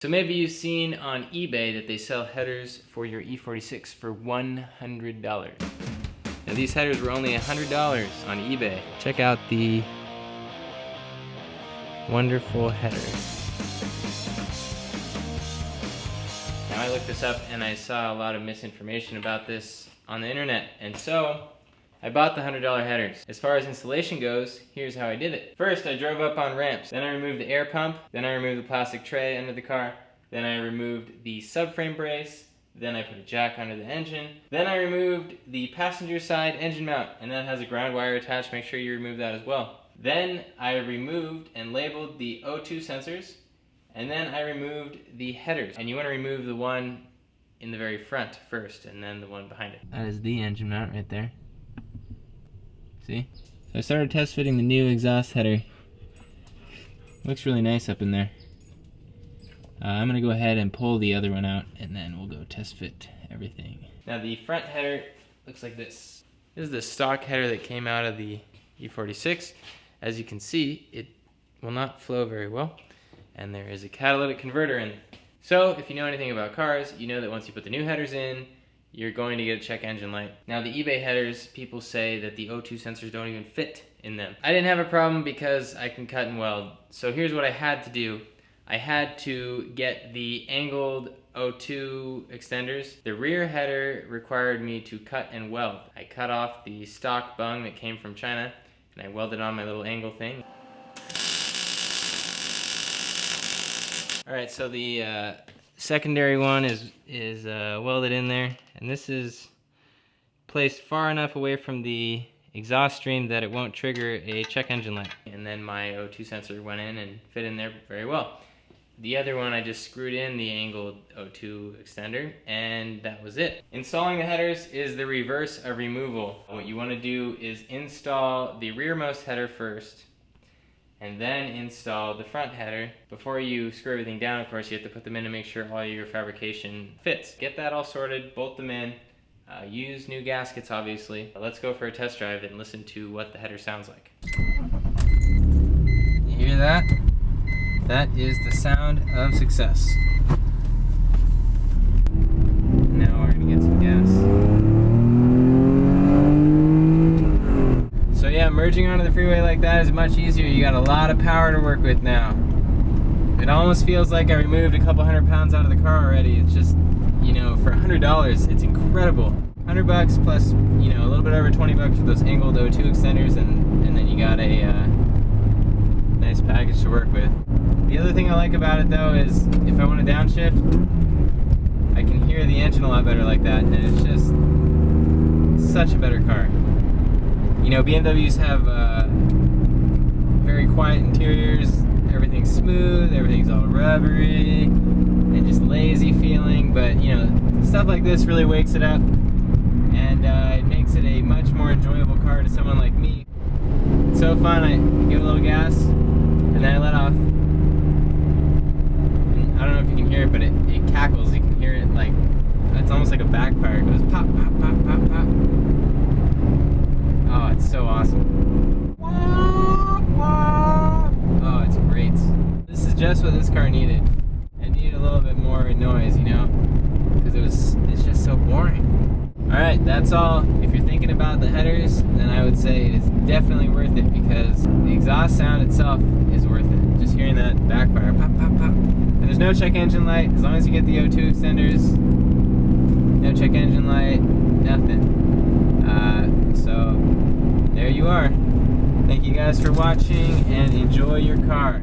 So maybe you've seen on eBay that they sell headers for your E46 for $100. Now these headers were only $100 on eBay. Check out the wonderful headers. Now I looked this up and I saw a lot of misinformation about this on the internet, and so I bought the $100 headers. As far as installation goes, here's how I did it. First, I drove up on ramps. Then I removed the air pump. Then I removed the plastic tray under the car. Then I removed the subframe brace. Then I put a jack under the engine. Then I removed the passenger side engine mount, and that has a ground wire attached. Make sure you remove that as well. Then I removed and labeled the O2 sensors, and then I removed the headers. And you want to remove the one in the very front first, and then the one behind it. That is the engine mount right there. See? So I started test fitting the new exhaust header. Looks really nice up in there. I'm gonna go ahead and pull the other one out, and then we'll go test fit everything. Now the front header looks like this. This is the stock header that came out of the E46. As you can see, it will not flow very well, and there is a catalytic converter in there. So if you know anything about cars, you know that once you put the new headers in, you're going to get a check engine light. Now the eBay headers, people say that the O2 sensors don't even fit in them. I didn't have a problem because I can cut and weld. So here's what I had to do. I had to get the angled O2 extenders. The rear header required me to cut and weld. I cut off the stock bung that came from China, and I welded on my little angle thing. Alright, so the secondary one is welded in there, and this is placed far enough away from the exhaust stream that it won't trigger a check engine light. And then my O2 sensor went in and fit in there very well. The other one, I just screwed in the angled O2 extender, and that was it. Installing the headers is the reverse of removal. What you want to do is install the rearmost header first, and then install the front header. Before you screw everything down, of course, you have to put them in to make sure all your fabrication fits. Get that all sorted, bolt them in, use new gaskets obviously. Let's go for a test drive and listen to what the header sounds like. You hear that? That is the sound of success. Now we're gonna get some gas. So yeah, merging onto the freeway like that is much easier. You got a lot of power to work with now. It almost feels like I removed a couple $100 out of the car already. It's just, you know, for $100, it's incredible. $100 plus, you know, a little bit over $20 for those angled O2 extenders, and then you got a nice package to work with. The other thing I like about it though is if I want to downshift, I can hear the engine a lot better like that, and it's just such a better car. You know, BMWs have very quiet interiors, everything's smooth, everything's all rubbery, and just lazy feeling, but you know, stuff like this really wakes it up, and it makes it a much more enjoyable car to someone like me. It's so fun. I give a little gas, and then I let off. I don't know if you can hear it, but it cackles. You can hear it like, it's almost like a backfire. It goes pop, pop, pop, pop, pop. Oh, it's so awesome. Oh, it's great. This is just what this car needed. It needed a little bit more noise, you know, because it's just so boring. Alright, that's all. If you're thinking about the headers, then I would say it is definitely worth it, because the exhaust sound itself is worth it. Just hearing that backfire, pop, pop, pop. And there's no check engine light, as long as you get the O2 extenders. No check engine light, nothing. So, there you are. Thank you guys for watching, and enjoy your car.